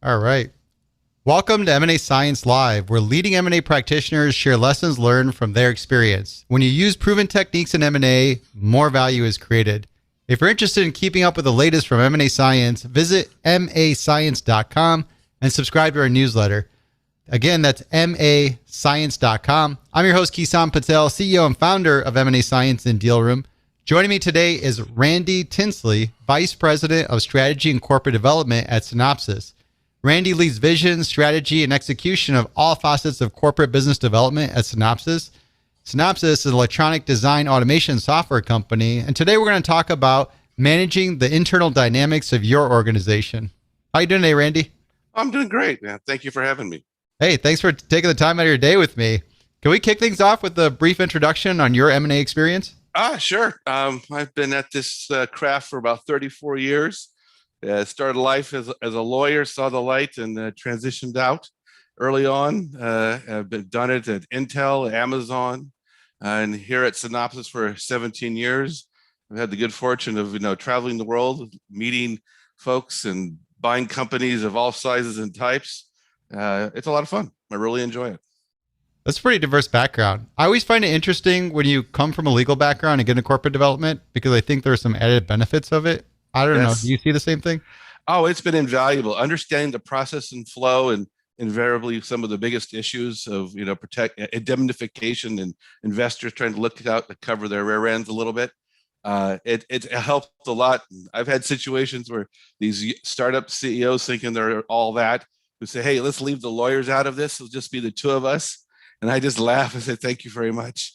All right. Welcome to M&A Science Live, where leading M&A practitioners share lessons learned from their experience. When you use proven techniques in M&A, more value is created. If you're interested in keeping up with the latest from M&A Science, visit mascience.com and subscribe to our newsletter. Again, that's mascience.com. I'm your host, Kisan Patel, CEO and founder of M&A Science and Deal Room. Joining me today is Randy Tinsley, Vice President of Strategy and Corporate Development at Synopsys. Randy leads vision, strategy, and execution of all facets of corporate business development at Synopsys. Synopsys is an electronic design automation software company, and today we're going to talk about managing the internal dynamics of your organization. How you doing today, Randy? I'm doing great, man. Thank you for having me. Hey, thanks for taking the time out of your day with me. Can we kick things off with a brief introduction on your M&A experience? Sure. I've been at this craft for about 34 years. Started life as a lawyer, saw the light, and transitioned out early on. I've done it at Intel, Amazon, and here at Synopsys for 17 years. I've had the good fortune of traveling the world, meeting folks, and buying companies of all sizes and types. It's a lot of fun. I really enjoy it. That's a pretty diverse background. I always find it interesting when you come from a legal background and get into corporate development because I think there's some added benefits of it. I don't know. Do Yes. you see the same thing? Oh, it's been invaluable. Understanding the process and flow, and invariably some of the biggest issues of protect indemnification and investors trying to look out to cover their rear ends a little bit. It helped a lot. I've had situations where these startup CEOs thinking they're all that, who say, "Hey, let's leave the lawyers out of this. It'll just be the two of us." And I just laugh and say, "Thank you very much."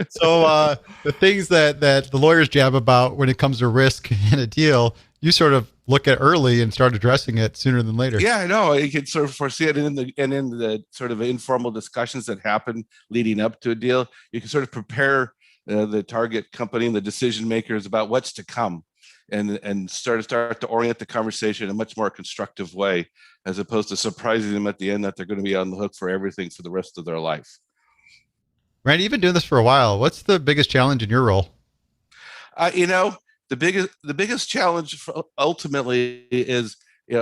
So the things that the lawyers jab about when it comes to risk in a deal, you sort of look at early and start addressing it sooner than later. Yeah, I know. You can sort of foresee it in the sort of informal discussions that happen leading up to a deal. You can sort of prepare the target company and the decision makers about what's to come, and start to orient the conversation in a much more constructive way, as opposed to surprising them at the end that they're going to be on the hook for everything for the rest of their life. Randy, you've been doing this for a while. What's the biggest challenge in your role? Uh, you know, the biggest challenge ultimately is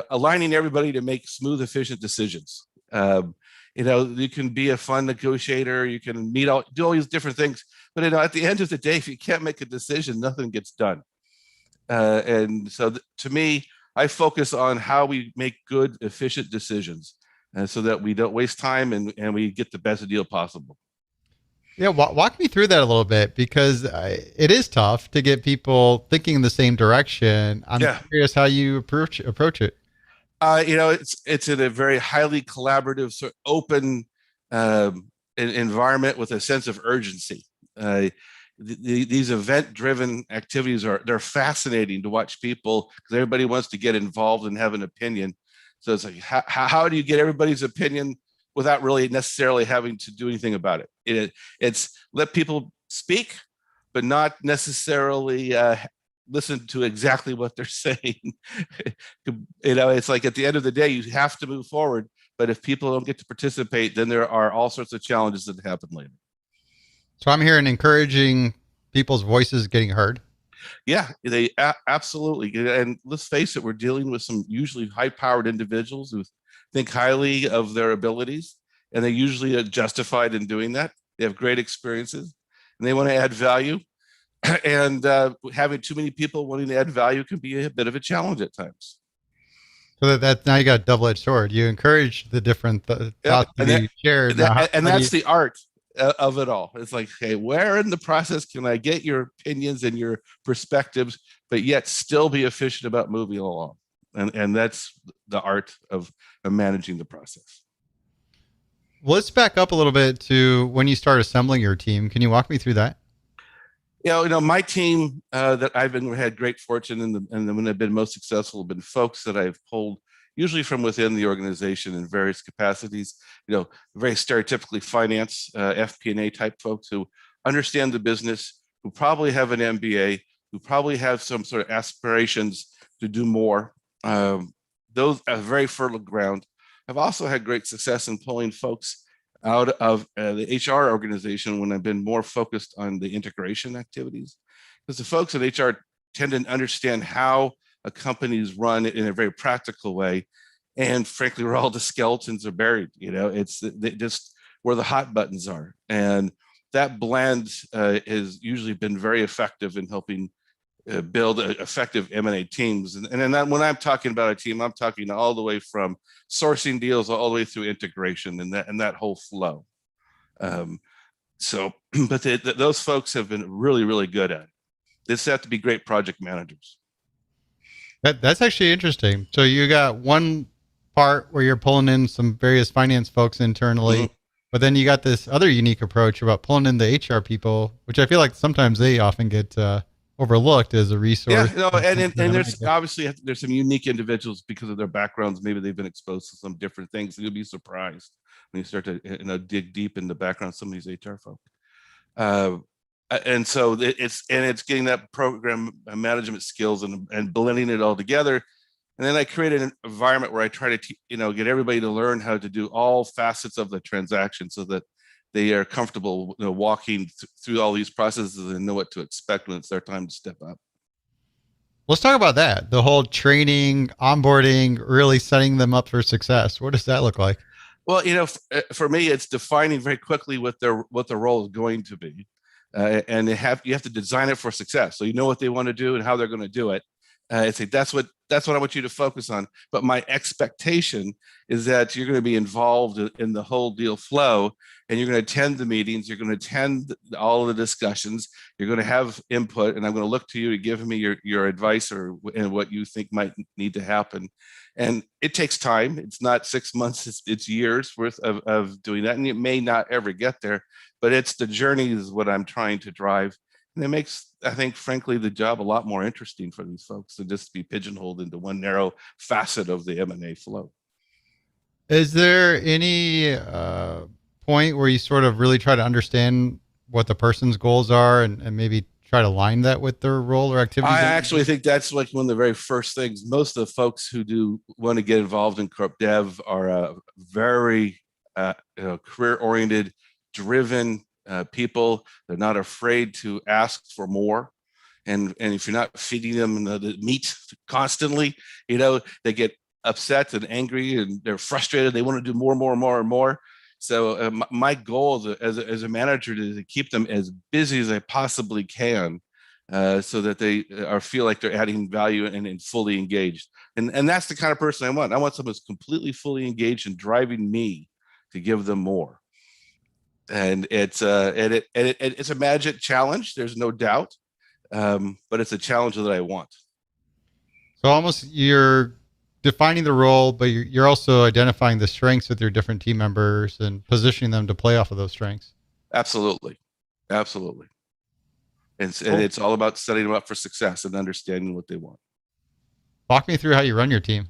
aligning everybody to make smooth, efficient decisions. You can be a fun negotiator, you can do all these different things, but at the end of the day, if you can't make a decision, nothing gets done. And so, to me, I focus on how we make good, efficient decisions, so that we don't waste time and we get the best deal possible. Yeah, walk me through that a little bit because it is tough to get people thinking in the same direction. I'm Yeah. curious how you approach it. It's in a very highly collaborative, sort of open environment with a sense of urgency. These event-driven activities they're fascinating to watch people because everybody wants to get involved and have an opinion. So it's like, how do you get everybody's opinion without really necessarily having to do anything about it? It's let people speak, but not necessarily listen to exactly what they're saying. It's like at the end of the day, you have to move forward. But if people don't get to participate, then there are all sorts of challenges that happen later. So I'm hearing encouraging people's voices getting heard. Yeah, they absolutely. And let's face it, we're dealing with some usually high-powered individuals who think highly of their abilities, and they usually are justified in doing that. They have great experiences, and they want to add value. And having too many people wanting to add value can be a bit of a challenge at times. So that now you got a double-edged sword. You encourage the different Yeah, thoughts to be shared. Now, and how do you? that's the art of it all. It's like, hey, where in the process can I get your opinions and your perspectives, but yet still be efficient about moving along? And that's the art of managing the process. Well, let's back up a little bit to when you start assembling your team. Can you walk me through that? My team that I've been had great fortune and when I've been most successful have been folks that I've pulled usually from within the organization in various capacities. Very stereotypically finance, FP&A type folks who understand the business, who probably have an MBA, who probably have some sort of aspirations to do more. Those are very fertile ground. I've also had great success in pulling folks out of the HR organization when I've been more focused on the integration activities. Because the folks at HR tend to understand how a company's run in a very practical way. And frankly, where all the skeletons are buried, it's just where the hot buttons are. And that blend has usually been very effective in helping build effective M&A teams. And then when I'm talking about a team, I'm talking all the way from sourcing deals all the way through integration and that whole flow. But those folks have been really, really good at it. They just have to be great project managers. That's actually interesting. So you got one part where you're pulling in some various finance folks internally, Mhm. but then you got this other unique approach about pulling in the HR people, which I feel like sometimes they often get overlooked as a Yeah, resource. and there's obviously there's some unique individuals because of their backgrounds. Maybe they've been exposed to some different things. You'll be surprised when you start to dig deep in the background of some of these HR folks. And so it's getting that program management skills and blending it all together. And then I created an environment where I try to get everybody to learn how to do all facets of the transaction so that they are comfortable walking through all these processes and know what to expect when it's their time to step up. Let's talk about that. The whole training, onboarding, really setting them up for success. What does that look like? Well, for me, it's defining very quickly what their role is going to be, and you have to design it for success. So you know what they want to do and how they're going to do it. I say that's what I want you to focus on. But my expectation is that you're going to be involved in the whole deal flow, and you're going to attend the meetings. You're going to attend all of the discussions. You're going to have input, and I'm going to look to you to give me your advice and what you think might need to happen. And it takes time. It's not 6 months. It's years worth of doing that, and it may not ever get there. But it's the journey is what I'm trying to drive. And it makes, I think, frankly, the job a lot more interesting for these folks than just be pigeonholed into one narrow facet of the M&A flow. Is there any point where you sort of really try to understand what the person's goals are and maybe try to align that with their role or activities? I actually think that's like one of the very first things. Most of the folks who do want to get involved in corp dev are very career-oriented, driven people. They're not afraid to ask for more. And if you're not feeding them the meat constantly, they get upset and angry and they're frustrated. They want to do more, more, more, and more. So my goal as a manager is to keep them as busy as I possibly can, so that they feel like they're adding value and fully engaged. And that's the kind of person I want. I want someone who's completely fully engaged and driving me to give them more. And it's a magic challenge. There's no doubt, but it's a challenge that I want. So almost you're defining the role, but you're also identifying the strengths with your different team members and positioning them to play off of those strengths. Absolutely, absolutely. And it's all about setting them up for success and understanding what they want. Walk me through how you run your team.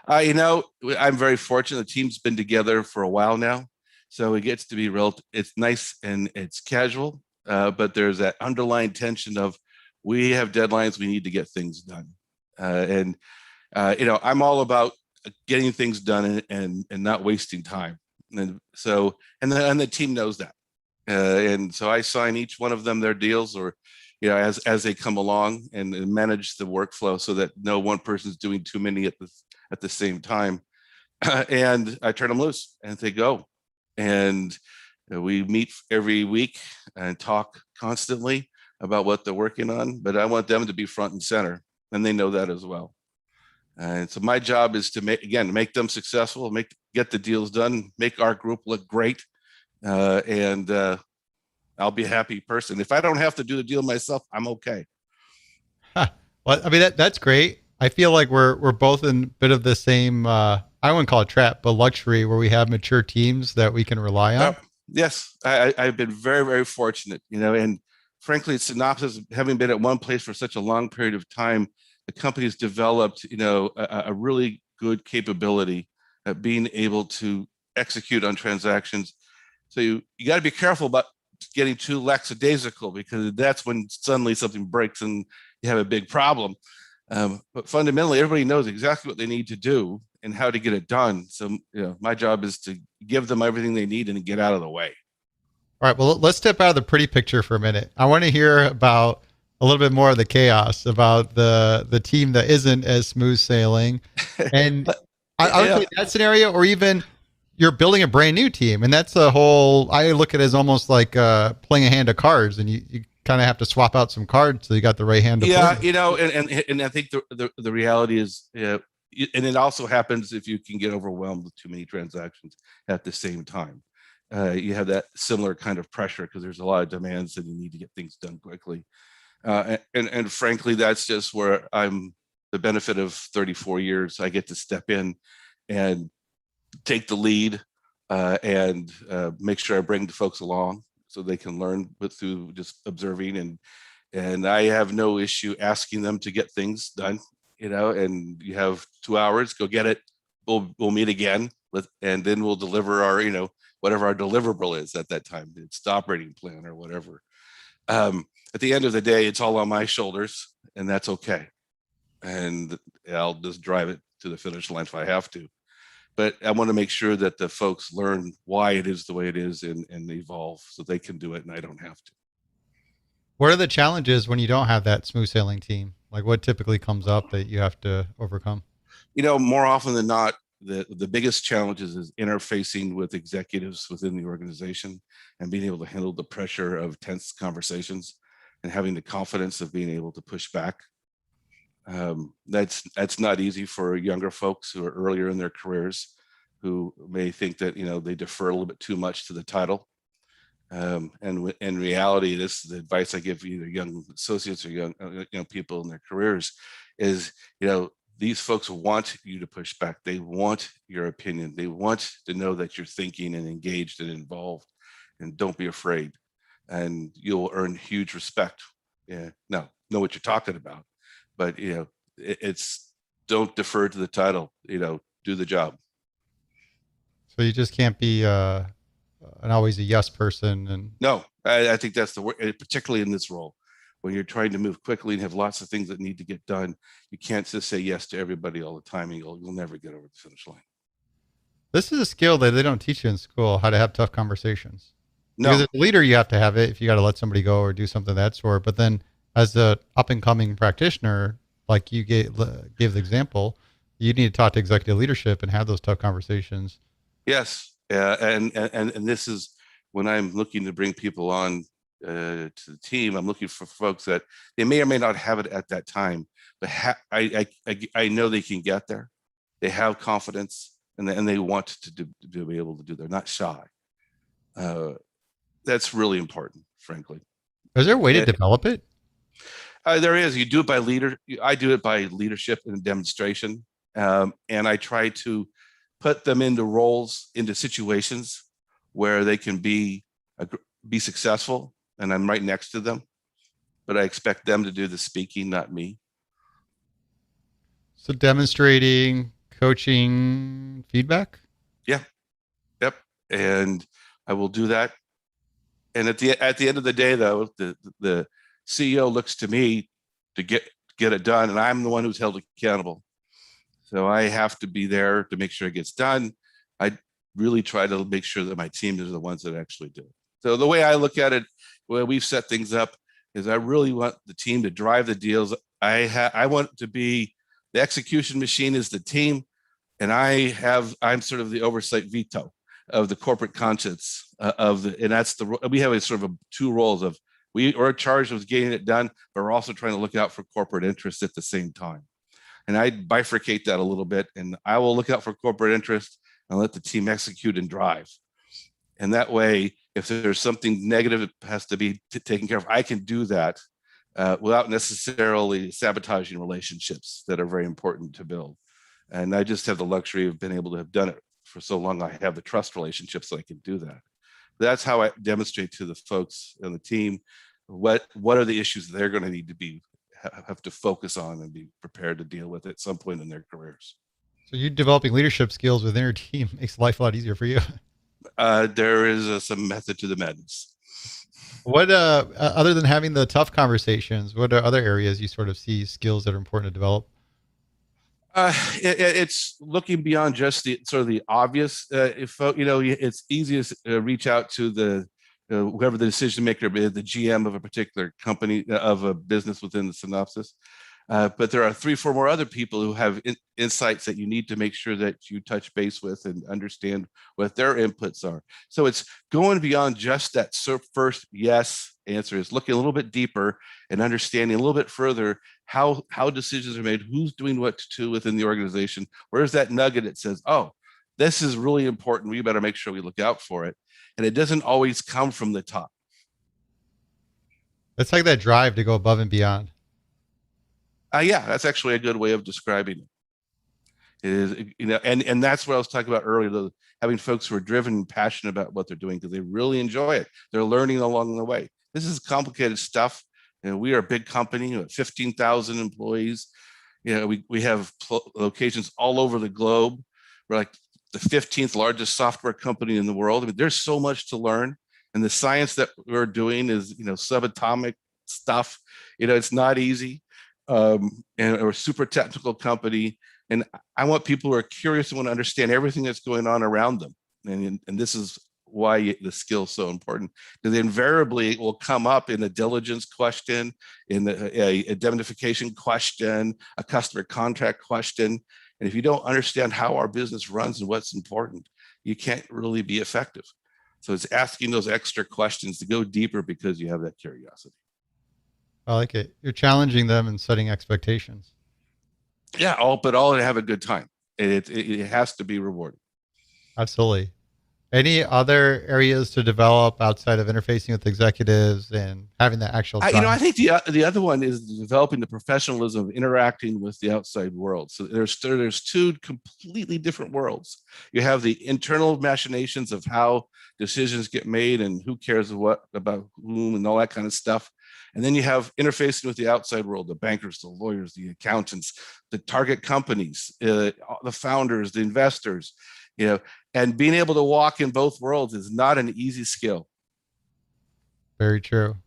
I'm very fortunate. The team's been together for a while now, so it gets to be real. It's nice and it's casual, but there's that underlying tension of we have deadlines. We need to get things done, I'm all about getting things done and not wasting time. And so and the team knows that, and so I sign each one of them their deals, or as they come along, and manage the workflow so that no one person's doing too many at the same time. And I turn them loose and they go. And we meet every week and talk constantly about what they're working on, but I want them to be front and center, and they know that as well. And so my job is to make them successful, get the deals done, make our group look great, and I'll be a happy person. If I don't have to do the deal myself, I'm okay. Huh. Well, I mean that's great. I feel like we're both in a bit of the same. I wouldn't call it trap, but luxury where we have mature teams that we can rely on. Yes, I've been very, very fortunate. And frankly, Synopsys, having been at one place for such a long period of time, the company's developed, a really good capability at being able to execute on transactions. So you got to be careful about getting too lackadaisical, because that's when suddenly something breaks and you have a big problem. But fundamentally, everybody knows exactly what they need to do and how to get it done. So, my job is to give them everything they need and get out of the way. All right. Well, let's step out of the pretty picture for a minute. I want to hear about a little bit more of the chaos about the team that isn't as smooth sailing. And I would Yeah, say that scenario, or even you're building a brand new team, and that's a whole. I look at it as almost like playing a hand of cards, and you kind of have to swap out some cards so you got the right hand to play yeah, with. and I think the reality is, and it also happens if you can get overwhelmed with too many transactions at the same time. You have that similar kind of pressure because there's a lot of demands and you need to get things done quickly. And frankly, that's just where I'm the benefit of 34 years. I get to step in and take the lead and make sure I bring the folks along so they can learn through just observing and I have no issue asking them to get things done, and you have 2 hours, go get it. We'll meet again, and then we'll deliver our, whatever our deliverable is at that time. It's the operating plan or whatever. At the end of the day, it's all on my shoulders, and that's okay. And I'll just drive it to the finish line if I have to. But I want to make sure that the folks learn why it is the way it is and evolve so they can do it and I don't have to. What are the challenges when you don't have that smooth sailing team? Like what typically comes up that you have to overcome? More often than not, the biggest challenges is interfacing with executives within the organization and being able to handle the pressure of tense conversations and having the confidence of being able to push back. That's not easy for younger folks who are earlier in their careers, who may think that they defer a little bit too much to the title. And in reality, this is the advice I give either young associates or young people in their careers is, these folks want you to push back. They want your opinion. They want to know that you're thinking and engaged and involved, and don't be afraid. And you'll earn huge respect. Yeah, no, know what you're talking about, but it's don't defer to the title. Do the job. So you just can't be an always a yes person. And No, I think that's the word, particularly in this role, when you're trying to move quickly and have lots of things that need to get done. You can't just say yes to everybody all the time, and you'll never get over the finish line. this is a skill that they don't teach you in school, how to have tough conversations. Because No, as a leader, you have to have it if you got to let somebody go or do something of that sort. But then as a up and coming practitioner, like you gave the example, you need to talk to executive leadership and have those tough conversations. yes, and this is when I'm looking to bring people on to the team. I'm looking for folks that they may or may not have it at that time, but I know they can get there. They have confidence, and they want to be able to do. They're not shy. Uh, that's really important, frankly. Is there a way to Yeah, develop it? there is. You do it by leader. I do it by leadership and demonstration, and I try to put them into roles, into situations where they can be successful, and I'm right next to them. But I expect them to do the speaking, not me. So demonstrating, coaching, feedback. Yeah, yep. And I will do that. And at the end of the day, though, the CEO looks to me to get it done, and I'm the one who's held accountable. So I have to be there to make sure it gets done. I really try to make sure that my team is the ones that actually do it. So the way I look at it, where we've set things up, is I really want the team to drive the deals. I want to be the execution machine is the team, and I'm sort of the oversight veto of the corporate conscience and that's we have a sort of two roles of we are charged with getting it done, but we're also trying to look out for corporate interests at the same time. And I bifurcate that a little bit, and I will look out for corporate interest and let the team execute and drive. And that way, if there's something negative that has to be taken care of, I can do that without necessarily sabotaging relationships that are very important to build. And I just have the luxury of being able to have done it for so long. I have the trust relationships so I can do that. That's how I demonstrate to the folks on the team what are the issues they're going to need to have to focus on and be prepared to deal with at some point in their careers. So you developing leadership skills within your team makes life a lot easier for you. There is some method to the madness. What other than having the tough conversations, what are other areas you sort of see skills that are important to develop? It's looking beyond just the sort of the obvious. If it's easy to reach out to whoever the decision maker is, the GM of a particular company, of a business within the Synopsys. But there are 3, 4 more other people who have insights that you need to make sure that you touch base with and understand what their inputs are. So it's going beyond just that first yes answer. Is looking a little bit deeper and understanding a little bit further how decisions are made, who's doing what to within the organization. Where's that nugget that says, oh, this is really important, we better make sure we look out for it. And it doesn't always come from the top. It's like that drive to go above and beyond. Yeah, that's actually a good way of describing it. It is, and that's what I was talking about earlier, having folks who are driven and passionate about what they're doing because they really enjoy it. They're learning along the way. This is complicated stuff. We are a big company with 15,000 employees. We have locations all over the globe. We're like the 15th largest software company in the world. I mean, there's so much to learn. And the science that we're doing is, subatomic stuff. It's not easy. And we're a super technical company. And I want people who are curious and want to understand everything that's going on around them. And this is why the skill is so important, because invariably it will come up in a diligence question, in a indemnification question, a customer contract question. And if you don't understand how our business runs and what's important, you can't really be effective. So it's asking those extra questions to go deeper because you have that curiosity. I like it. You're challenging them and setting expectations. Yeah, all to have a good time. It has to be rewarding. Absolutely. Any other areas to develop outside of interfacing with executives and having the actual drive? I think the other one is developing the professionalism of interacting with the outside world. So there's 2 completely different worlds. You have the internal machinations of how decisions get made and who cares what about whom and all that kind of stuff. And then you have interfacing with the outside world, the bankers, the lawyers, the accountants, the target companies, the founders, the investors, and being able to walk in both worlds is not an easy skill. Very true.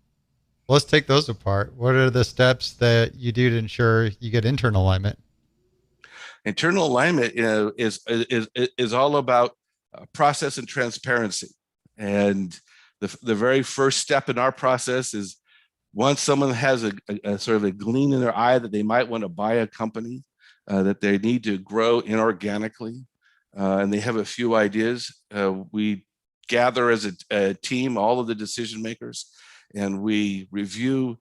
Let's take those apart. What are the steps that you do to ensure you get internal alignment? Internal alignment, is all about process and transparency. And the very first step in our process is, once someone has a sort of a gleam in their eye that they might want to buy a company, that they need to grow inorganically, and they have a few ideas, we gather as a team, all of the decision makers, and we review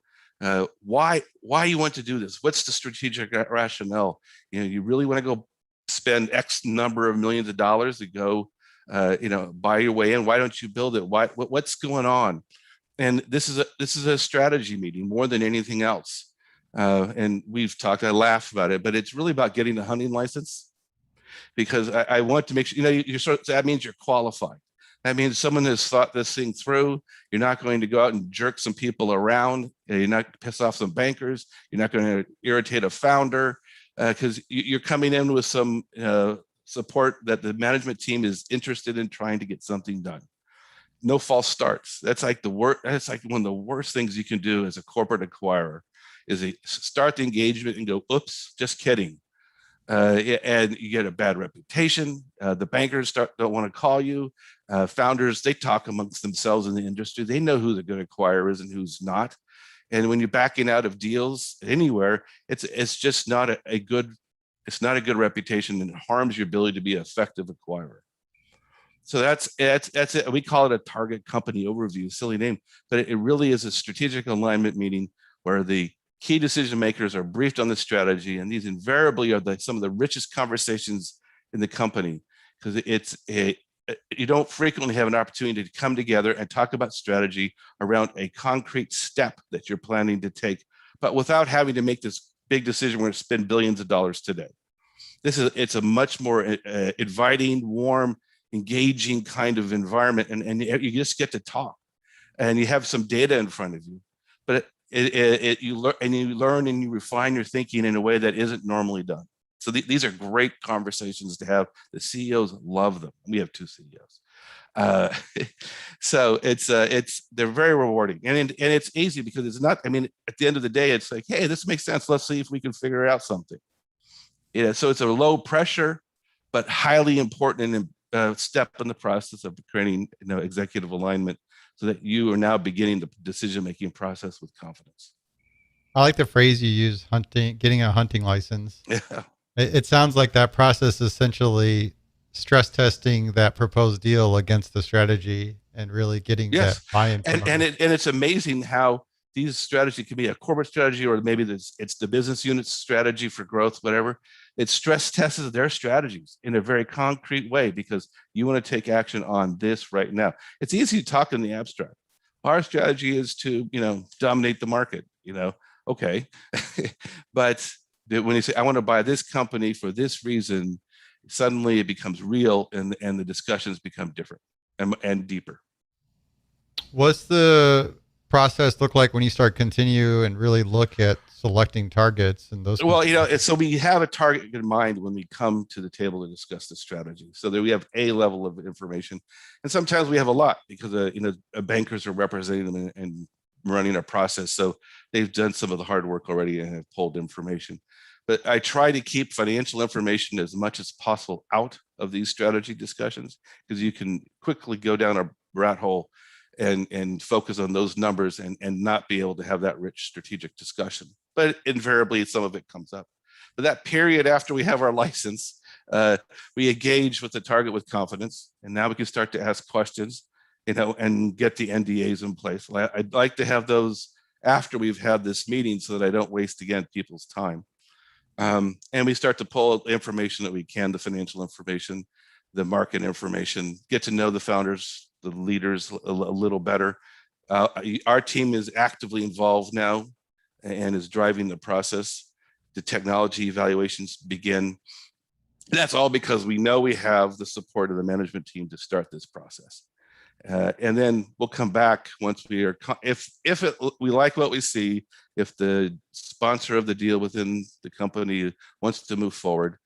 why you want to do this. What's the strategic rationale? You really want to go spend X number of millions of dollars to go, buy your way in. Why don't you build it? What's going on? And this is a strategy meeting more than anything else. And we've talked, I laugh about it, but it's really about getting the hunting license, because I want to make sure, that means you're qualified. That means someone has thought this thing through. You're not going to go out and jerk some people around. You're not going to piss off some bankers. You're not going to irritate a founder, because you're coming in with some support that the management team is interested in trying to get something done. No false starts. That's like that's like one of the worst things you can do as a corporate acquirer, is start the engagement and go, oops, just kidding. And you get a bad reputation. The bankers don't want to call you. Founders, they talk amongst themselves in the industry. They know who the good acquirer is and who's not. And when you're backing out of deals anywhere, it's just not a good reputation, and it harms your ability to be an effective acquirer. So that's it. We call it a target company overview, silly name, but it really is a strategic alignment meeting where the key decision makers are briefed on the strategy, and these invariably are some of the richest conversations in the company, because you don't frequently have an opportunity to come together and talk about strategy around a concrete step that you're planning to take, but without having to make this big decision where to spend billions of dollars today. It's a much more inviting, warm, engaging kind of environment, and you just get to talk, and you have some data in front of you, but you learn and you refine your thinking in a way that isn't normally done. So these are great conversations to have. The CEOs love them. We have 2 CEOs. So they're very rewarding, and it's easy because it's not, at the end of the day, it's like, hey, this makes sense. Let's see if we can figure out something. So it's a low pressure, but highly important and step in the process of creating executive alignment so that you are now beginning the decision-making process with confidence. I like the phrase you use, hunting, getting a hunting license. Yeah. It sounds like that process is essentially stress testing that proposed deal against the strategy and really getting that Yes. buy-in from And others. it's amazing how these strategy can be a corporate strategy, or maybe it's the business unit's strategy for growth, whatever. It stress tests their strategies in a very concrete way because you want to take action on this right now. It's easy to talk in the abstract. Our strategy is to, dominate the market, okay. But when you say, I want to buy this company for this reason, suddenly it becomes real and the discussions become different and deeper. What's the process look like when you start continue and really look at selecting targets and those? Well, so we have a target in mind when we come to the table to discuss the strategy, so that we have a level of information, and sometimes we have a lot because bankers are representing them and running a process, so they've done some of the hard work already and have pulled information. But I try to keep financial information as much as possible out of these strategy discussions because you can quickly go down a rat hole and focus on those numbers and not be able to have that rich strategic discussion. But invariably, some of it comes up. But that period after we have our license, we engage with the target with confidence, and now we can start to ask questions, and get the NDAs in place. I'd like to have those after we've had this meeting so that I don't waste, again, people's time. And we start to pull information that we can, the financial information, the market information, get to know the founders, the leaders a little better. Our team is actively involved now and is driving the process. The technology evaluations begin. That's all because we know we have the support of the management team to start this process. And then we'll come back once we are, if we like what we see, if the sponsor of the deal within the company wants to move forward,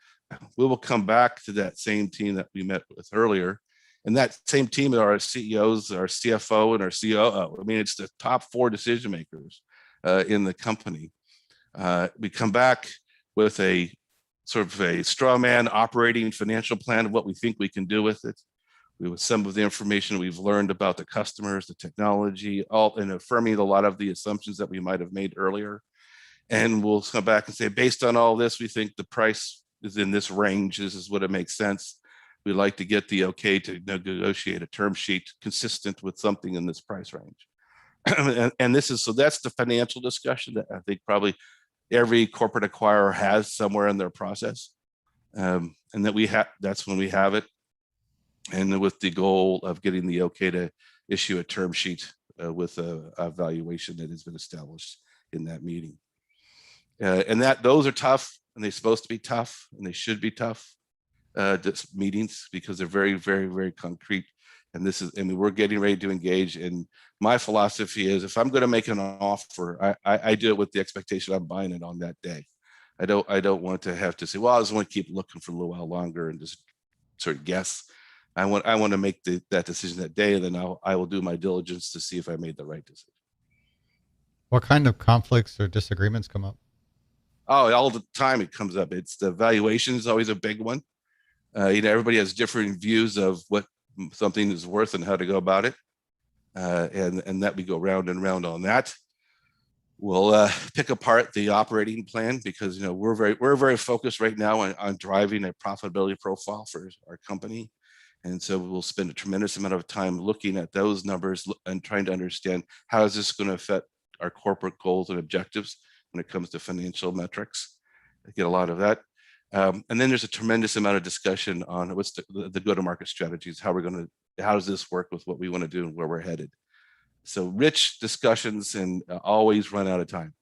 we will come back to that same team that we met with earlier. And that same team are our CEOs, our CFO, and our COO. I mean, it's the top 4 decision makers in the company. We come back with a sort of a straw man operating financial plan of what we think we can do with it. With some of the information we've learned about the customers, the technology, all and affirming a lot of the assumptions that we might have made earlier. And we'll come back and say, based on all this, we think the price is in this range. This is what it makes sense. We'd like to get the okay to negotiate a term sheet consistent with something in this price range. And that's the financial discussion that I think probably every corporate acquirer has somewhere in their process. And that's when we have it. And with the goal of getting the okay to issue a term sheet with a valuation that has been established in that meeting. And those are tough, and they're supposed to be tough, and they should be tough meetings because they're very, very, very concrete. And we're getting ready to engage. And my philosophy is, if I'm going to make an offer, I do it with the expectation I'm buying it on that day. I don't want to have to say, well, I just want to keep looking for a little while longer and just sort of guess. I want to make that decision that day, and then I will do my diligence to see if I made the right decision. What kind of conflicts or disagreements come up? Oh, all the time it comes up. It's the valuation is always a big one. Everybody has different views of what something is worth and how to go about it, and that we go round and round on that. We'll pick apart the operating plan because we're very focused right now on driving a profitability profile for our company. And so we'll spend a tremendous amount of time looking at those numbers and trying to understand how is this going to affect our corporate goals and objectives when it comes to financial metrics. I get a lot of that. And then there's a tremendous amount of discussion on what's the go-to-market strategies, how does this work with what we want to do and where we're headed. So rich discussions and always run out of time.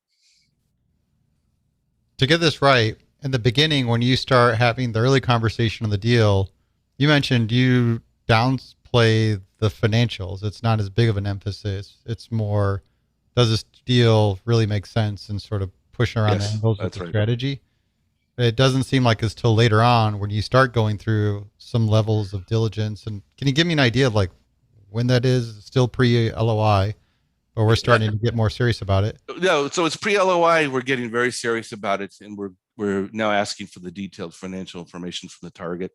To get this right, in the beginning, when you start having the early conversation on the deal, you mentioned you downplay the financials. It's not as big of an emphasis. It's more, does this deal really make sense, and sort of pushing around the angles with the strategy. It doesn't seem like it's till later on when you start going through some levels of diligence. And can you give me an idea of like when that is? Still pre-LOI, but we're starting to get more serious about it? No, so it's pre-LOI. We're getting very serious about it, and we're now asking for the detailed financial information from the target.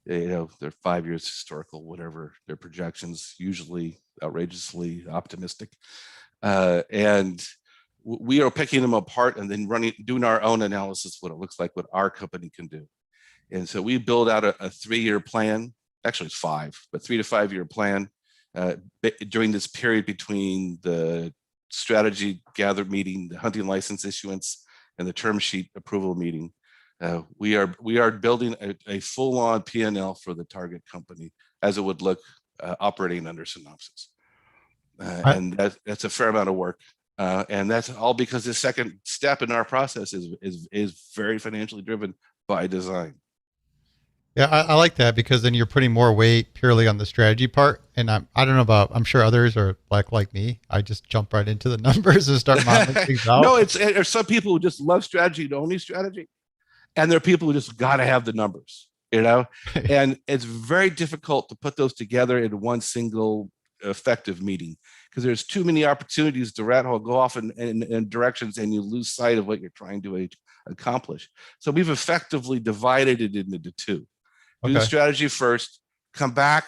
They're 5 years historical, whatever their projections, usually outrageously optimistic. And we are picking them apart and then doing our own analysis, what it looks like, what our company can do. And so we build out a 3-year plan. Actually, it's 5, but 3 to 5 year plan uh, during this period between the strategy gather meeting, the hunting license issuance, and the term sheet approval meeting. We are building a full-on P&L for the target company as it would look operating under Synopsys. I, And that's a fair amount of work. And that's all because the second step in our process is very financially driven by design. yeah, I like that because then you're putting more weight purely on the strategy part. And I don't know about, I'm sure others are like me. I just jump right into the numbers and start modeling things No, out. there's some people who just love strategy and only strategy, and there are people who just got to have the numbers. And it's very difficult to put those together in one single effective meeting because there's too many opportunities to rat hole go off in directions and you lose sight of what you're trying to accomplish. So we've effectively divided it into two. Do the Okay. strategy first, come back,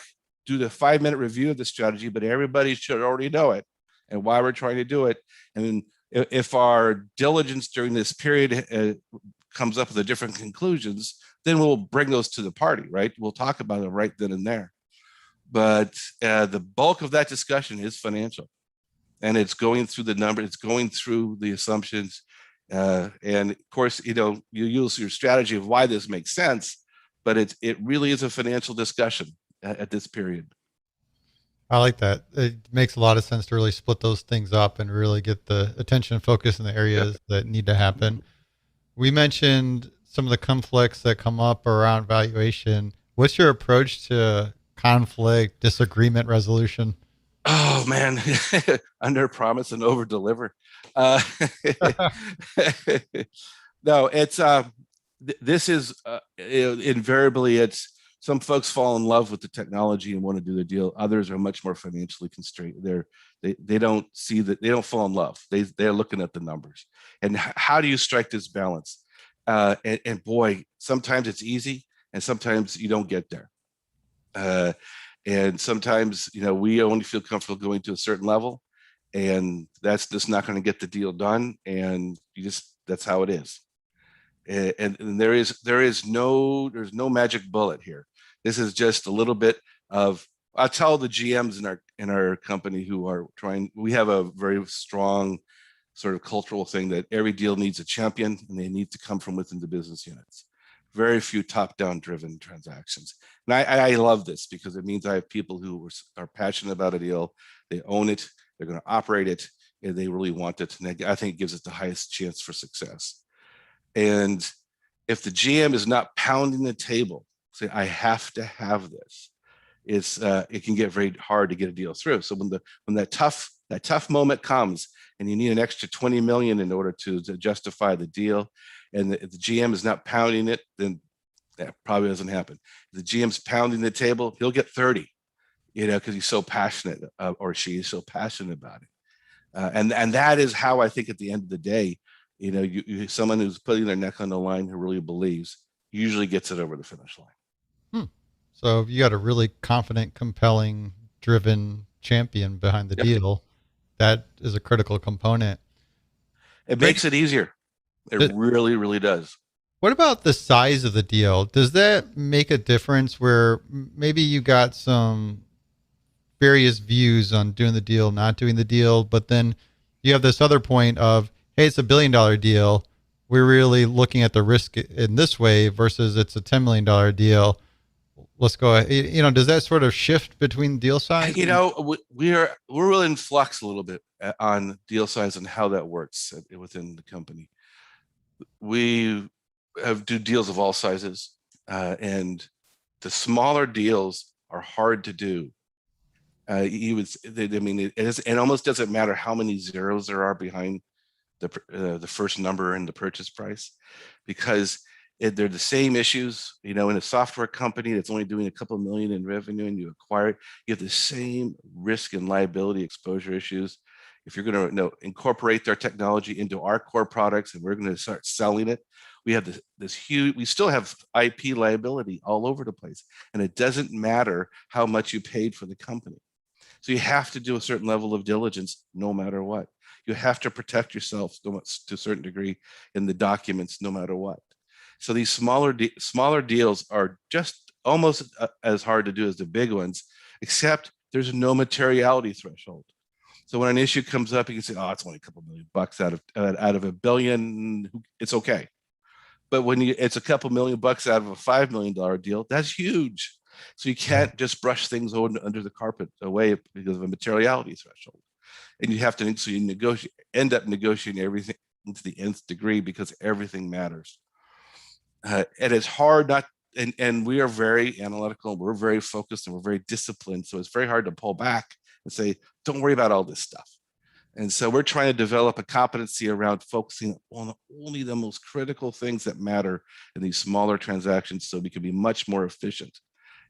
do the 5-minute review of the strategy, but everybody should already know it and why we're trying to do it. And then if our diligence during this period comes up with the different conclusions, then we'll bring those to the party, right? We'll talk about it right then and there. But the bulk of that discussion is financial, and it's going through the number, it's going through the assumptions, and of course, you use your strategy of why this makes sense, but it really is a financial discussion at this period. I like that. It makes a lot of sense to really split those things up and really get the attention and focus in the Yeah. areas that need to happen. We mentioned some of the conflicts that come up around valuation. What's your approach to conflict, disagreement resolution? Oh man, under promise and over deliver. Uh, no, it's this is invariably it's some folks fall in love with the technology and want to do the deal. Others are much more financially constrained. They don't see that, they don't fall in love. They're looking at the numbers. And how do you strike this balance? And boy, sometimes it's easy, and sometimes you don't get there. Uh, and sometimes we only feel comfortable going to a certain level, and that's just not going to get the deal done. And that's how it is. And there's no magic bullet here. This is just a little bit of, I tell the GMs in our company who are trying, we have a very strong sort of cultural thing that every deal needs a champion, and they need to come from within the business units. Very few top-down driven transactions. And I love this because it means I have people who are passionate about a deal. They own it, they're going to operate it, and they really want it. And I think it gives it the highest chance for success. And if the GM is not pounding the table, say, I have to have this, it can get very hard to get a deal through. So when that tough moment comes and you need an extra 20 million in order to justify the deal, and the GM is not pounding it, then that probably doesn't happen. If the GM's pounding the table, he'll get 30, because he's so passionate, or she is so passionate about it. And that is how I think at the end of the day, someone who's putting their neck on the line, who really believes, usually gets it over the finish line. Hmm. So if you got a really confident, compelling, driven champion behind the Yep. deal, that is a critical component. It Great. makes it easier. It really, really does. What about the size of the deal? Does that make a difference where maybe you got some various views on doing the deal, not doing the deal, but then you have this other point of, hey, it's $1 billion deal. We're really looking at the risk in this way versus it's a $10 million deal. Let's go ahead. Does that sort of shift between deal size? We're really in flux a little bit on deal size and how that works within the company. We do deals of all sizes, and the smaller deals are hard to do. It almost doesn't matter how many zeros there are behind the first number in the purchase price, because they're the same issues. In a software company that's only doing a couple million in revenue and you acquire it, you have the same risk and liability exposure issues. If you're going to incorporate their technology into our core products and we're going to start selling it, We have this huge, we still have IP liability all over the place, and it doesn't matter how much you paid for the company. So you have to do a certain level of diligence no matter what. You have to protect yourself to a certain degree in the documents no matter what. So these smaller deals are just almost as hard to do as the big ones, except there's no materiality threshold. So when an issue comes up, you can say, "Oh, it's only a couple $1 million out of a billion. It's okay." But when it's a couple $1 million out of a $5 million deal, that's huge. So you can't just brush things under the carpet away because of a materiality threshold. And you have to, so you end up negotiating everything to the nth degree because everything matters. And it's hard not, and we are very analytical, we're very focused, and we're very disciplined. So it's very hard to pull back and say, don't worry about all this stuff. And so we're trying to develop a competency around focusing on only the most critical things that matter in these smaller transactions, so we can be much more efficient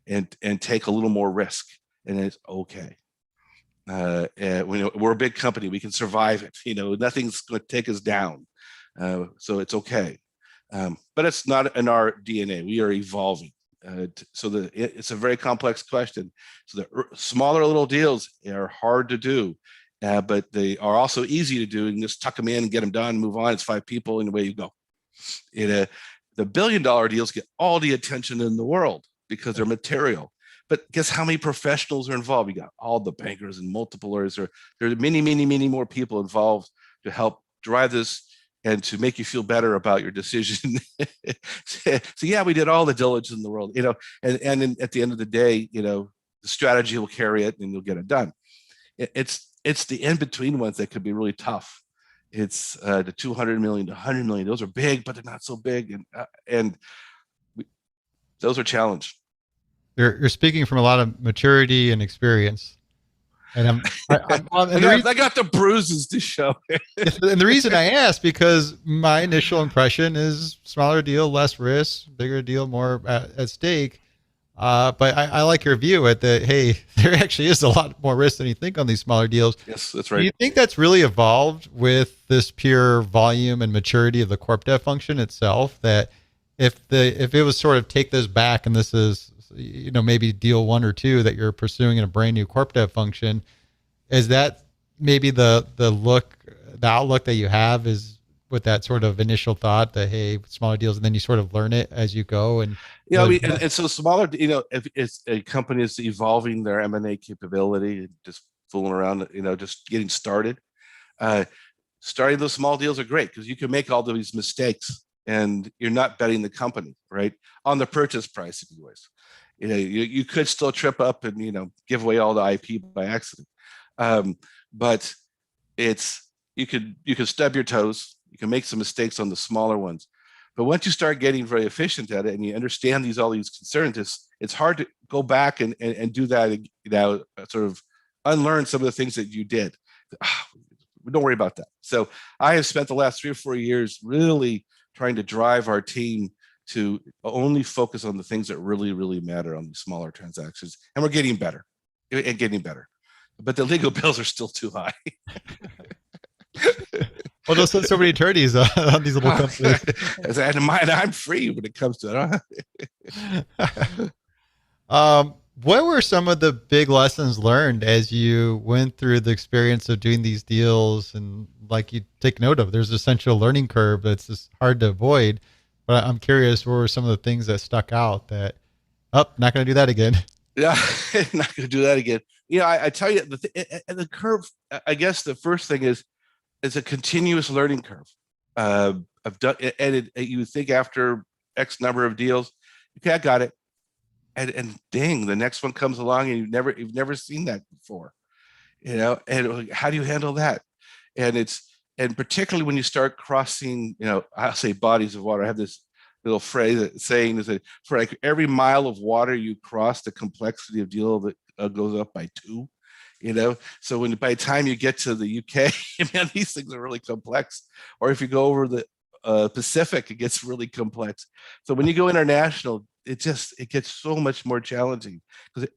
and take a little more risk. And it's okay. And we're a big company, we can survive it. Nothing's going to take us down. So it's okay. But it's not in our DNA. We are evolving. So it's a very complex question. So the smaller little deals are hard to do, but they are also easy to do. And just tuck them in and get them done, move on. It's 5 people, and away you go. The $1 billion deals get all the attention in the world because they're material. But guess how many professionals are involved? You got all the bankers and multiple lawyers. There are many, many, many more people involved to help drive this and to make you feel better about your decision. So yeah, we did all the diligence in the world, and at the end of the day, the strategy will carry it and you'll get it done. It's the in-between ones that could be really tough. It's the 200 million to 100 million. Those are big, but they're not so big. And those are challenged. You're speaking from a lot of maturity and experience. And I got the bruises to show. And the reason I asked, because my initial impression is smaller deal, less risk, bigger deal, more at stake. But I like your view at that. Hey, there actually is a lot more risk than you think on these smaller deals. Yes, that's right. Do you think that's really evolved with this pure volume and maturity of the corp dev function itself? That if it was sort of take this back, and this is maybe deal 1 or 2 that you're pursuing in a brand new corp dev function, is that maybe the outlook that you have is with that sort of initial thought that, hey, smaller deals, and then you sort of learn it as you go. And and so smaller, if it's a company is evolving their M&A capability, just fooling around, just getting started. Starting those small deals are great because you can make all these mistakes and you're not betting the company, right, on the purchase price of yours. You could still trip up and give away all the IP by accident, but you could stub your toes. You can make some mistakes on the smaller ones, but once you start getting very efficient at it and you understand all these concerns, it's hard to go back and do that. Sort of unlearn some of the things that you did. Don't worry about that. So I have spent the last 3 or 4 years really trying to drive our team to only focus on the things that really, really matter on these smaller transactions. And we're getting better and getting better. But the legal bills are still too high. Well, there's so many attorneys on these little companies. And I'm free when it comes to it. What were some of the big lessons learned as you went through the experience of doing these deals? And like you take note of, there's essential learning curve that's just hard to avoid. But I'm curious, what were some of the things that stuck out that, not going to do that again? Yeah, not going to do that again. I tell you, the curve, I guess the first thing is a continuous learning curve. I've done, and you would think after X number of deals, okay, I got it. And dang, the next one comes along and you've never seen that before, and how do you handle that? And particularly when you start crossing, I'll say bodies of water. I have this little saying is that for like every mile of water you cross, the complexity of deal that goes up by 2. So by the time you get to the UK, man, these things are really complex. Or if you go over the Pacific, it gets really complex. So when you go international, it gets so much more challenging because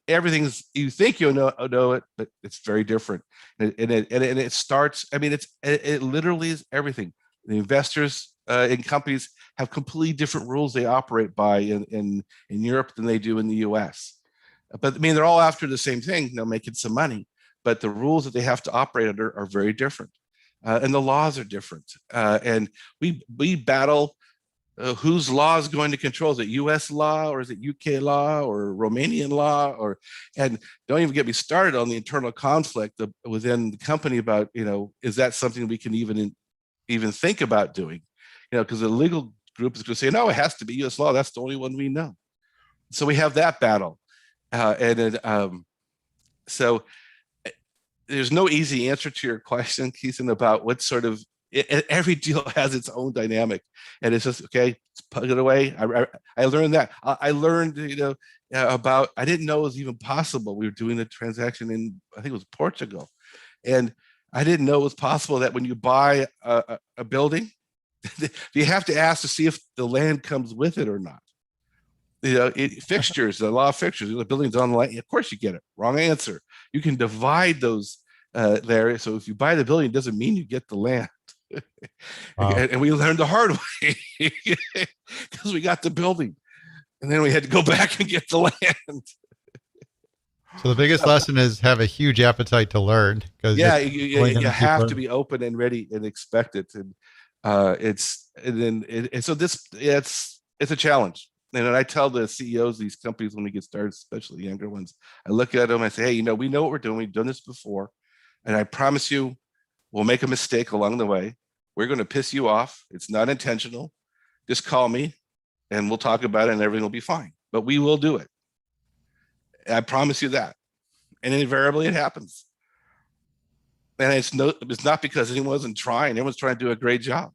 you think you know it, but it's very different. And it starts. I mean, it literally is everything. The investors in companies have completely different rules they operate by in Europe than they do in the US. But I mean, they're all after the same thing, making some money, but the rules that they have to operate under are very different. And the laws are different. And we battle whose law is going to control. Is it US law, or is it UK law, or Romanian law? And don't even get me started on the internal conflict within the company about, is that something we can even think about doing? Because the legal group is going to say, no, it has to be US law. That's the only one we know. So we have that battle. So there's no easy answer to your question, Keithan, about what sort of, every deal has its own dynamic, and it's just, okay, let's put it away. I learned that. I learned, about, I didn't know it was even possible. We were doing a transaction in, I think it was Portugal, and I didn't know it was possible that when you buy a building, you have to ask to see if the land comes with it or not. Fixtures, the law of fixtures, the building's on the land. Of course you get it. Wrong answer. You can divide those there. So if you buy the building, it doesn't mean you get the land. Wow. And we learned the hard way because we got the building, and then we had to go back and get the land. So the biggest lesson is have a huge appetite to learn, because you have to be open and ready and expect it. And it's a challenge. And I tell the CEOs of these companies when we get started, especially the younger ones, I look at them, I say, hey, we know what we're doing. We've done this before. And I promise you, we'll make a mistake along the way. We're going to piss you off. It's not intentional. Just call me and we'll talk about it and everything will be fine. But we will do it. I promise you that. And invariably it happens. And it's not because anyone wasn't trying. Everyone's trying to do a great job.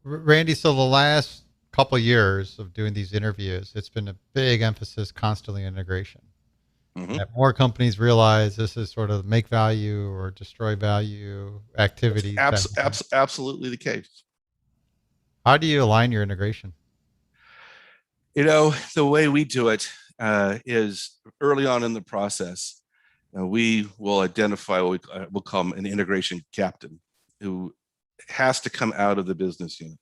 Randy, so the last couple of years of doing these interviews, it's been a big emphasis constantly on integration. Mm-hmm. That more companies realize this is sort of make value or destroy value activity. Absolutely the case. How do you align your integration? The way we do it is early on in the process. We will identify what we'll call an integration captain, who has to come out of the business unit,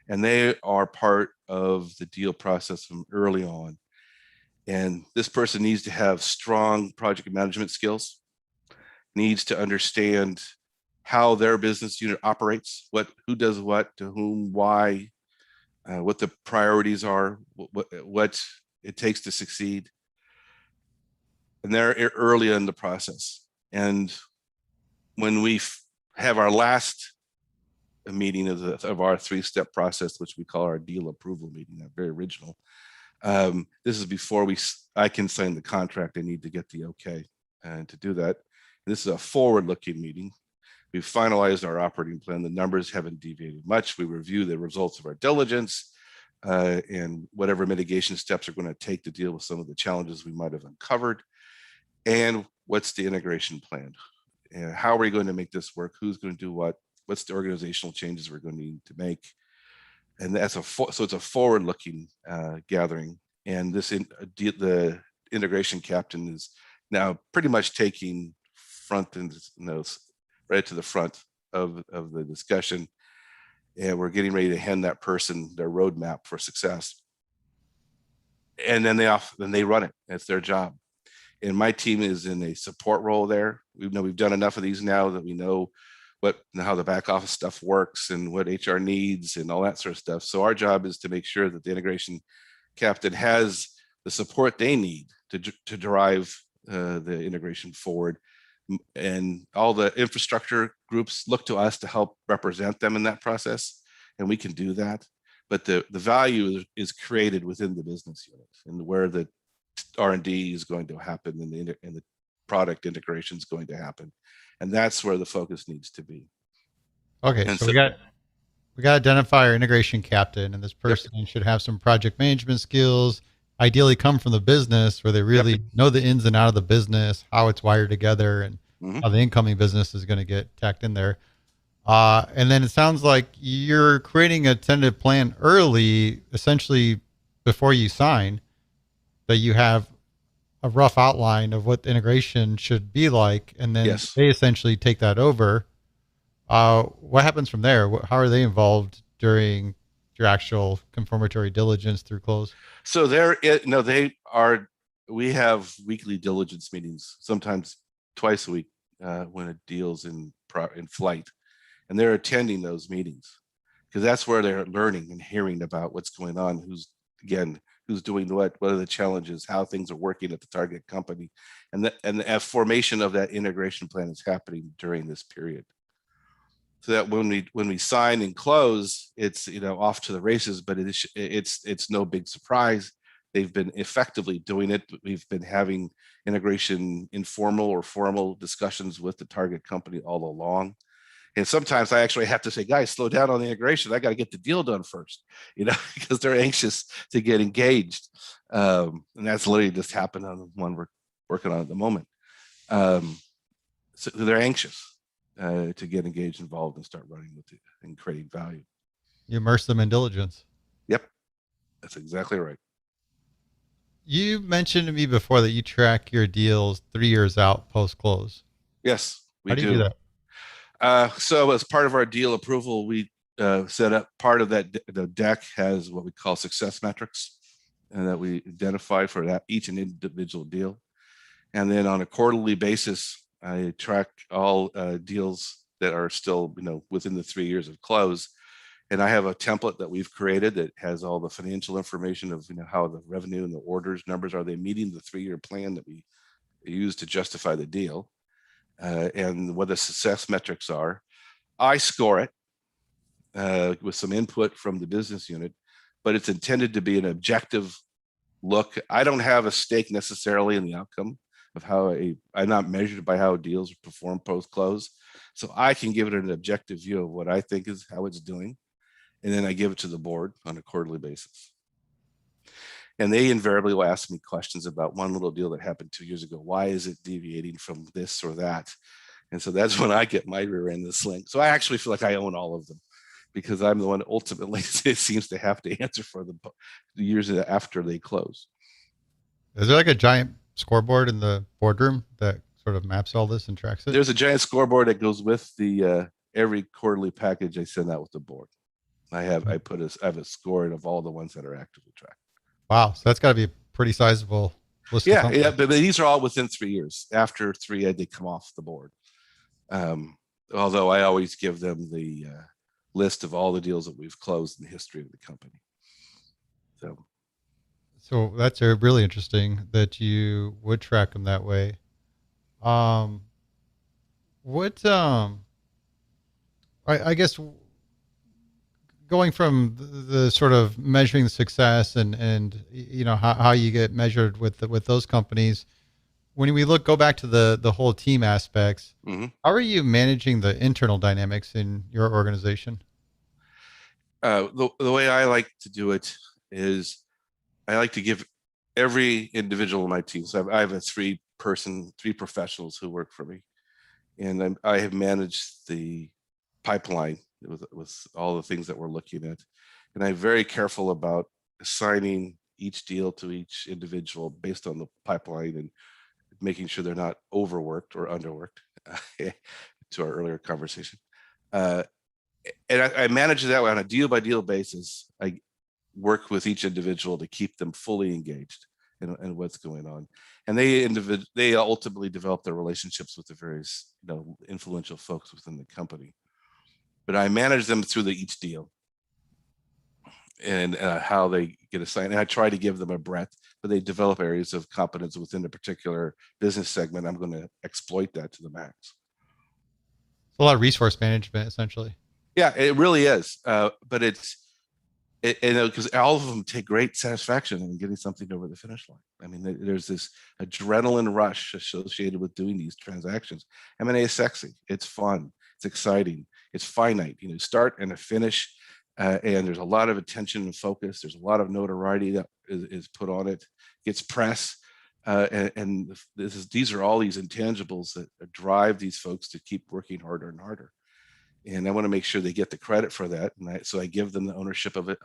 and they are part of the deal process from early on. And this person needs to have strong project management skills, needs to understand how their business unit operates, who does what, to whom, why, what the priorities are, what it takes to succeed. And they're early in the process. And when we have our last meeting of our 3-step process, which we call our deal approval meeting, that very original, this is before I can sign the contract. I need to get the okay to do that. And this is a forward-looking meeting. We've finalized our operating plan. The numbers haven't deviated much. We review the results of our diligence and whatever mitigation steps are going to take to deal with some of the challenges we might have uncovered. And what's the integration plan? And how are we going to make this work? Who's going to do what? What's the organizational changes we're going to need to make? And so it's a forward-looking gathering. And the integration captain is now pretty much taking front and right to the front of the discussion. And we're getting ready to hand that person their roadmap for success. And then they run it. That's their job. And my team is in a support role there. We've done enough of these now that we know how the back office stuff works and what HR needs and all that sort of stuff. So our job is to make sure that the integration captain has the support they need to drive the integration forward. And all the infrastructure groups look to us to help represent them in that process, and we can do that. But the value is created within the business unit, and where the R&D is going to happen and the product integration is going to happen. And that's where the focus needs to be. Okay, and so we got to identify our integration captain, and this person should have some project management skills, ideally come from the business where they really know the ins and out of the business, how it's wired together, and how the incoming business is going to get tacked in there. And then it sounds like you're creating a tentative plan early, essentially before you sign, that you have a rough outline of what the integration should be like, and then they essentially take that over What happens from there? How are they involved during your actual confirmatory diligence through close? So they're it. No, they are. We have weekly diligence meetings, sometimes twice a week, when a deal's in flight, and they're attending those meetings because that's where they're learning and hearing about what's going on. Who's doing what are the challenges, how things are working at the target company, and the formation of that integration plan is happening during this period. So that when we sign and close, it's off to the races. But it's no big surprise. They've been effectively doing it. We've been having integration informal or formal discussions with the target company all along. And sometimes I actually have to say, guys, slow down on the integration. I got to get the deal done first, because they're anxious to get engaged. And that's literally just happened on the one we're working on at the moment. So they're anxious to get engaged, involved, and start running with it and creating value. You immerse them in diligence. Yep, that's exactly right. You mentioned to me before that you track your deals 3 years out post close. Yes, How we do you do do. that? So as part of our deal approval, we set up part of that. The deck has what we call success metrics, and that we identify for that each and individual deal. And then on a quarterly basis, I track all deals that are still within the 3 years of close. And I have a template that we've created that has all the financial information of how the revenue and the orders numbers are. They meeting the 3-year plan that we use to justify the deal, and what the success metrics are. I score it with some input from the business unit, but it's intended to be an objective look. I don't have a stake necessarily in the outcome of I'm not measured by how deals perform post close. So I can give it an objective view of what I think is how it's doing. And then I give it to the board on a quarterly basis. And they invariably will ask me questions about one little deal that happened 2 years ago. Why is it deviating from this or that? And so that's when I get my rear end of the sling. So I actually feel like I own all of them because I'm the one that ultimately it seems to have to answer for the years after they close. Is there like a giant scoreboard in the boardroom that sort of maps all this and tracks it? There's a giant scoreboard that goes with the every quarterly package I send out with the board. I have a scoring of all the ones that are actively tracked. Wow. So that's got to be a pretty sizable list of Yeah, companies. but these are all within 3 years. After 3, they come off the board. Although I always give them the list of all the deals that we've closed in the history of the company. So that's really interesting that you would track them that way. Um, what I guess going from the sort of measuring the success and how you get measured with those companies. When we go back to the whole team aspects, mm-hmm. How are you managing the internal dynamics in your organization? The way I like to do it is I like to give every individual in my team. So I have a three professionals who work for me, and I have managed the pipeline with all the things that we're looking at, and I'm very careful about assigning each deal to each individual based on the pipeline and making sure they're not overworked or underworked. To our earlier conversation, and I manage it that way on a deal by deal basis. I work with each individual to keep them fully engaged in what's going on, and they ultimately develop their relationships with the various influential folks within the company. But I manage them through each deal and how they get assigned. And I try to give them a breadth, but they develop areas of competence within a particular business segment. I'm going to exploit that to the max. It's a lot of resource management, essentially. Yeah, it really is. But because all of them take great satisfaction in getting something over the finish line. I mean, there's this adrenaline rush associated with doing these transactions. M&A is sexy. It's fun. It's exciting. It's finite. Start and a finish, and there's a lot of attention and focus. There's a lot of notoriety that is put on it. Gets press, and these are all these intangibles that drive these folks to keep working harder and harder. And I want to make sure they get the credit for that, and so I give them the ownership of it.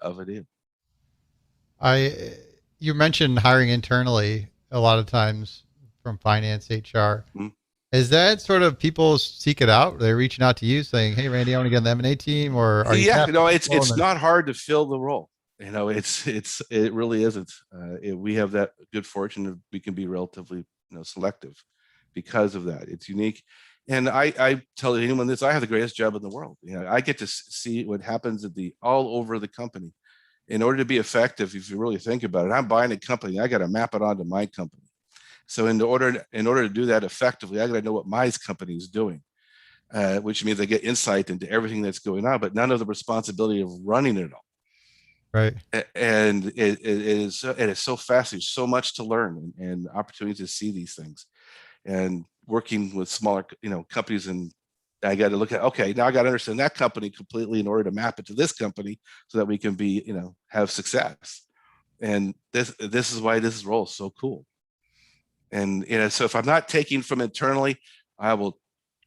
You mentioned hiring internally a lot of times from finance, HR. Mm-hmm. Is that sort of people seek it out? They're reaching out to you saying, "Hey, Randy, I want to get in the M&A team," or are you Yeah, tapping people? it's not hard to fill the role. It really isn't. We have that good fortune of we can be relatively selective because of that. It's unique, and I tell anyone this: I have the greatest job in the world. I get to see what happens at the all over the company. In order to be effective, if you really think about it, I'm buying a company. I got to map it onto my company. So in order to do that effectively, I got to know what my company is doing, which means I get insight into everything that's going on, but none of the responsibility of running it all. Right. And it is so fast. There's so much to learn and opportunities to see these things. And working with smaller, companies, and I got to look at, okay, now I got to understand that company completely in order to map it to this company so that we can be, have success. And this is why this role is so cool. And so if I'm not taking from internally, I will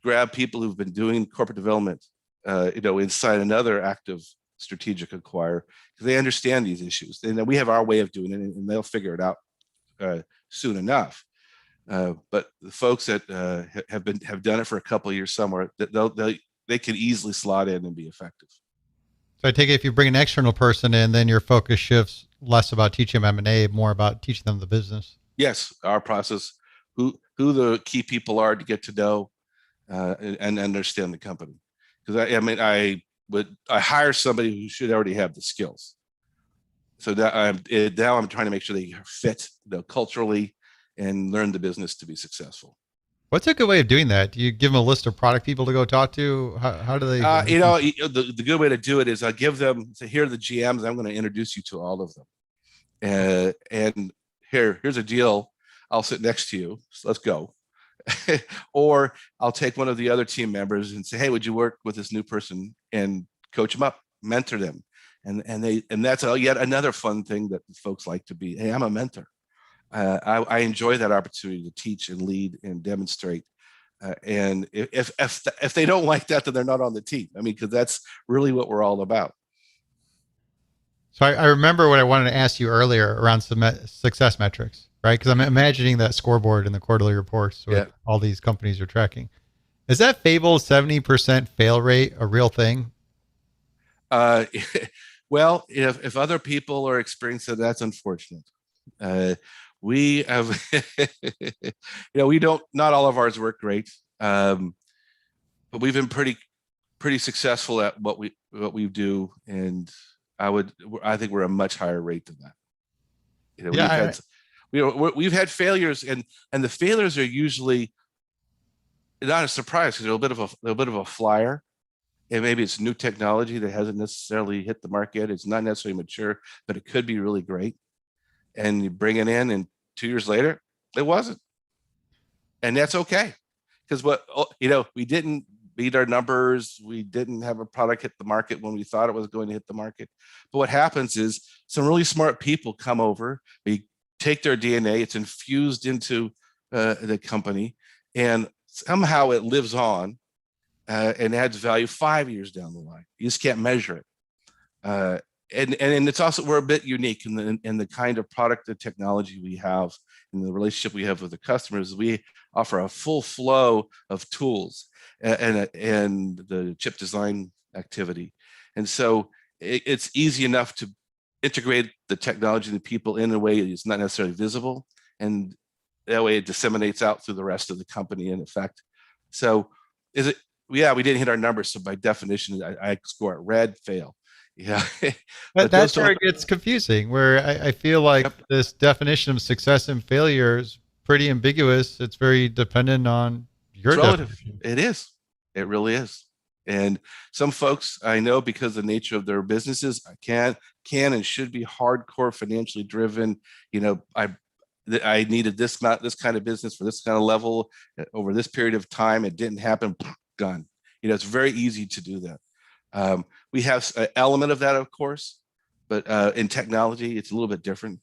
grab people who've been doing corporate development, inside another active strategic acquirer, because they understand these issues. And we have our way of doing it, and they'll figure it out soon enough. But the folks that have done it for a couple of years somewhere, that they can easily slot in and be effective. So I take it if you bring an external person in, then your focus shifts less about teaching them M&A, more about teaching them the business. Yes, our process, who the key people are to get to know and understand the company. Because I hire somebody who should already have the skills. So now I'm trying to make sure they fit culturally and learn the business to be successful. What's a good way of doing that? Do you give them a list of product people to go talk to? How do they? The good way to do it is I give them, say, here are the GMs. I'm going to introduce you to all of them. And here's a deal. I'll sit next to you. So let's go. Or I'll take one of the other team members and say, hey, would you work with this new person and coach them up, mentor them? And that's yet another fun thing that folks like to be. Hey, I'm a mentor. I enjoy that opportunity to teach and lead and demonstrate. And if they don't like that, then they're not on the team. I mean, because that's really what we're all about. So I remember what I wanted to ask you earlier around some success metrics, right? Because I'm imagining that scoreboard in the quarterly reports with all these companies you're tracking. Is that fable 70% fail rate a real thing? Well, if other people are experiencing it, that's unfortunate. We have, we don't, not all of ours work great, but we've been pretty successful at what we do, and I think we're a much higher rate than that. We've had failures, and the failures are usually not a surprise because they're a bit of a flyer, and maybe it's new technology that hasn't necessarily hit the market. It's not necessarily mature, but it could be really great. And you bring it in, and 2 years later, it wasn't, and that's okay, because we didn't beat our numbers. We didn't have a product hit the market when we thought it was going to hit the market. But what happens is some really smart people come over. We take their DNA. It's infused into the company, and somehow it lives on and adds value 5 years down the line. You just can't measure it. And it's also, we're a bit unique in the kind of product and technology we have, and the relationship we have with the customers. We offer a full flow of tools and the chip design activity. And so it's easy enough to integrate the technology and the people in a way that's not necessarily visible. And that way it disseminates out through the rest of the company in effect. So we didn't hit our numbers. So by definition, I score it red, fail. Yeah. That's where it gets confusing, where I feel like this definition of success and failure is pretty ambiguous. It's very dependent on your definition. It is. It really is. And some folks I know, because of the nature of their businesses, can and should be hardcore financially driven. I needed this kind of business for this kind of level over this period of time. It didn't happen. Gone. It's very easy to do that. We have an element of that, of course, but in technology, it's a little bit different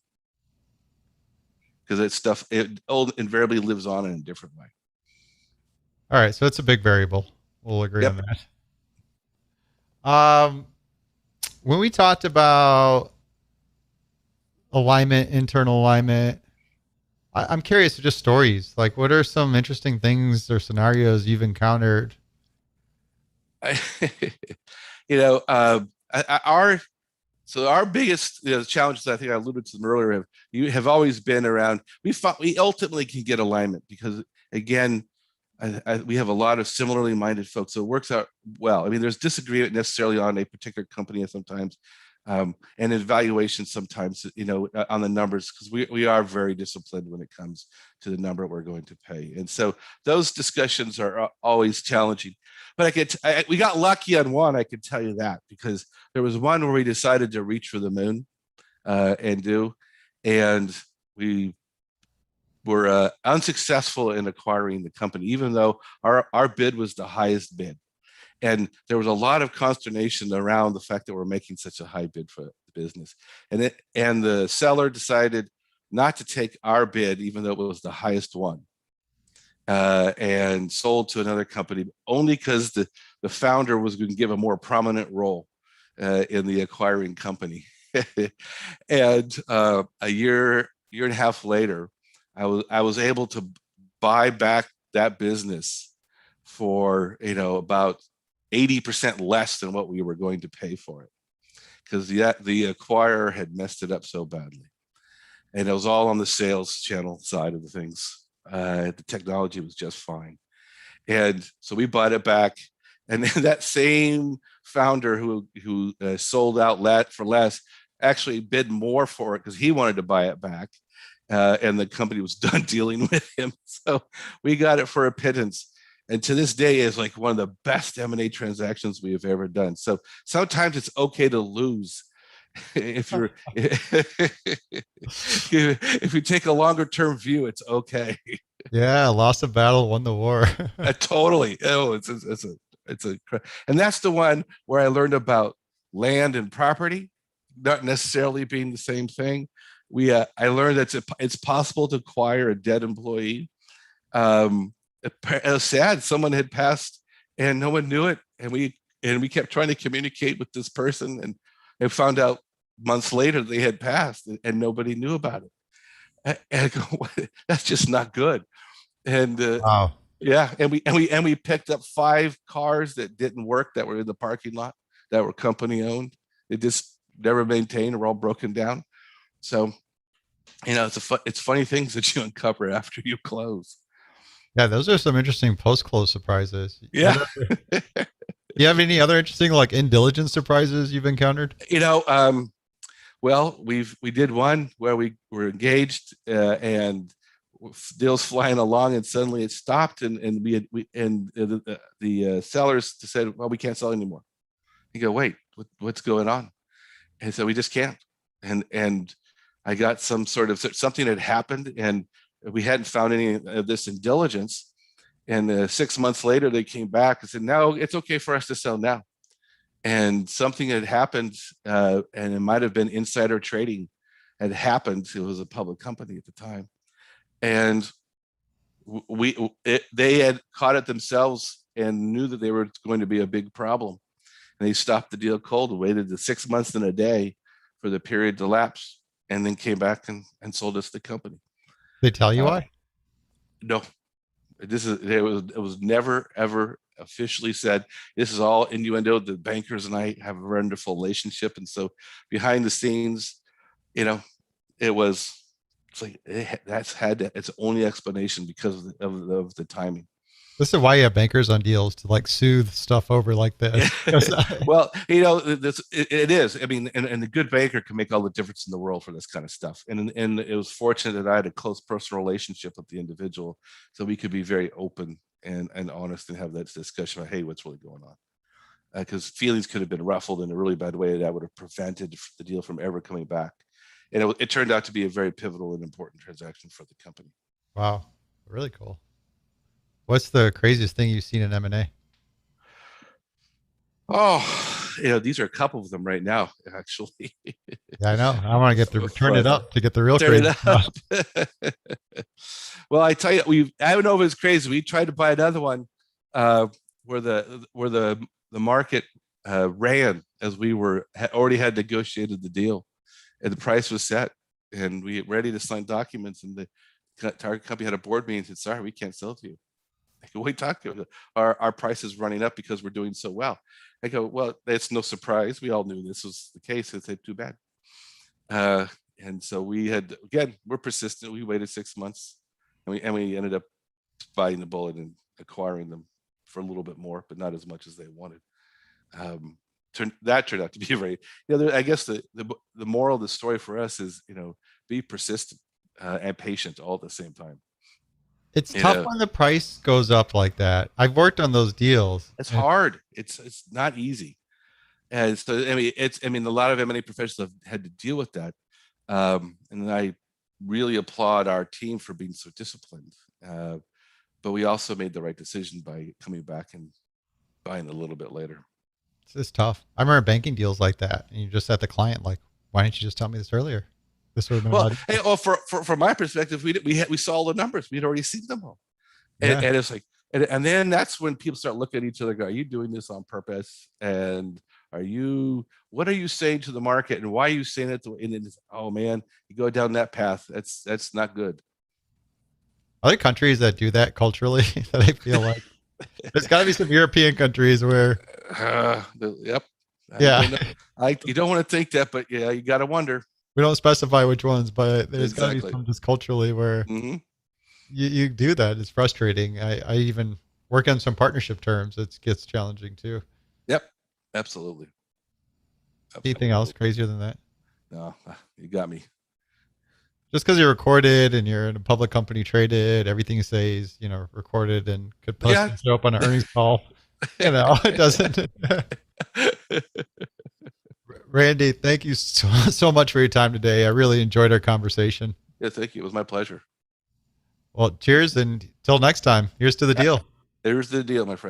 because it invariably lives on in a different way. All right, so it's a big variable. We'll agree on that. When we talked about alignment, internal alignment, I'm curious, just stories. Like, what are some interesting things or scenarios you've encountered? I, you know, our so our biggest challenges, I think I alluded to them earlier, have always been around. We ultimately can get alignment because again, we have a lot of similarly minded folks, so it works out well. I mean, there's disagreement necessarily on a particular company sometimes, and evaluation sometimes, on the numbers because we are very disciplined when it comes to the number we're going to pay, and so those discussions are always challenging. But we got lucky on one, I can tell you that, because there was one where we decided to reach for the moon and we were unsuccessful in acquiring the company, even though our bid was the highest bid. And there was a lot of consternation around the fact that we're making such a high bid for the business. And the seller decided not to take our bid, even though it was the highest one, and sold to another company only because the founder was going to give a more prominent role in the acquiring company. And a year and a half later, I was able to buy back that business for about 80% less than what we were going to pay for it, because the acquirer had messed it up so badly, and it was all on the sales channel side of the things. The technology was just fine, and so we bought it back. And then that same founder who sold out for less actually bid more for it because he wanted to buy it back, and the company was done dealing with him. So we got it for a pittance. And to this day is like one of the best M&A transactions we have ever done. So sometimes it's okay to lose if you're if you take a longer term view, it's okay. Yeah, lost a battle, won the war. Totally. Oh, it's a and that's the one where I learned about land and property not necessarily being the same thing. I learned that it's possible to acquire a dead employee. It was sad. Someone had passed and no one knew it, and we kept trying to communicate with this person, and found out months later they had passed, and nobody knew about it. And I go, that's just not good. And Wow. yeah, and we picked up 5 cars that didn't work that were in the parking lot that were company owned. They just never maintained, were all broken down. So it's funny things that you uncover after you close. Yeah, those are some interesting post-close surprises. Yeah. You have any other interesting like in diligence surprises you've encountered? Well, we did one where we were engaged, and deals flying along, and suddenly it stopped, and the sellers said, well, we can't sell anymore. You go, wait, what's going on? And so we just can't. And I got something had happened, and we hadn't found any of this in diligence. And 6 months later, they came back and said, no, it's okay for us to sell now. And something had happened, and it might have been insider trading had happened. It was a public company at the time, and they had caught it themselves and knew that they were going to be a big problem. And they stopped the deal cold and waited the 6 months and a day for the period to lapse, and then came back and sold us the company. They tell you why? No, it was never ever officially said. This is all innuendo. The bankers and I have a wonderful relationship, and so behind the scenes, you know, it's like that's had its only explanation because of the timing. This is why you have bankers on deals to like soothe stuff over like this. Well, it is. I mean, and the good banker can make all the difference in the world for this kind of stuff. And it was fortunate that I had a close personal relationship with the individual, so we could be very open and honest and have that discussion about, hey, what's really going on? Because feelings could have been ruffled in a really bad way that would have prevented the deal from ever coming back. And it turned out to be a very pivotal and important transaction for the company. Wow, really cool. What's the craziest thing you've seen in M&A? Oh, these are a couple of them right now, actually. Yeah, I know. I want to turn it up to get the real Turn crazy it stuff. up. Well, I tell you, I don't know if it's crazy. We tried to buy another one where the market ran as we already had negotiated the deal, and the price was set, and we were ready to sign documents, and the target company had a board meeting and said, sorry, we can't sell to you. I go, wait, talk to you. Our price is running up because we're doing so well. I go, well, it's no surprise. We all knew this was the case. It's too bad. And so we had, again, we're persistent. We waited 6 months, and we ended up biting the bullet and acquiring them for a little bit more, but not as much as they wanted. That turned out to be very, I guess the moral of the story for us is, be persistent and patient all at the same time. It's tough when the price goes up like that. I've worked on those deals. It's hard. It's not easy. And so, a lot of M&A professionals have had to deal with that. And I really applaud our team for being so disciplined. But we also made the right decision by coming back and buying a little bit later. It's tough. I remember banking deals like that, and you just at the client like, why didn't you just tell me this earlier? This would have been from my perspective, we saw all the numbers. We'd already seen them all, and it's like, and then that's when people start looking at each other. Go, are you doing this on purpose? And what are you saying to the market, and why are you saying it? And it's, oh man, you go down that path. That's not good. Other countries that do that culturally, that I feel like there's got to be some European countries where, yep, you don't want to think that, but yeah, you got to wonder. We don't specify which ones, but there's got to be some just culturally where you do that. It's frustrating. I even work on some partnership terms. It gets challenging too. Yep, absolutely. Anything else crazier than that? No, you got me. Just because you're recorded and you're in a public company traded, everything you say is, recorded and could possibly show up on an earnings call. It doesn't. Randy, thank you so much for your time today. I really enjoyed our conversation. Yeah, thank you. It was my pleasure. Well, cheers, and till next time. Here's to the deal. Here's the deal, my friend.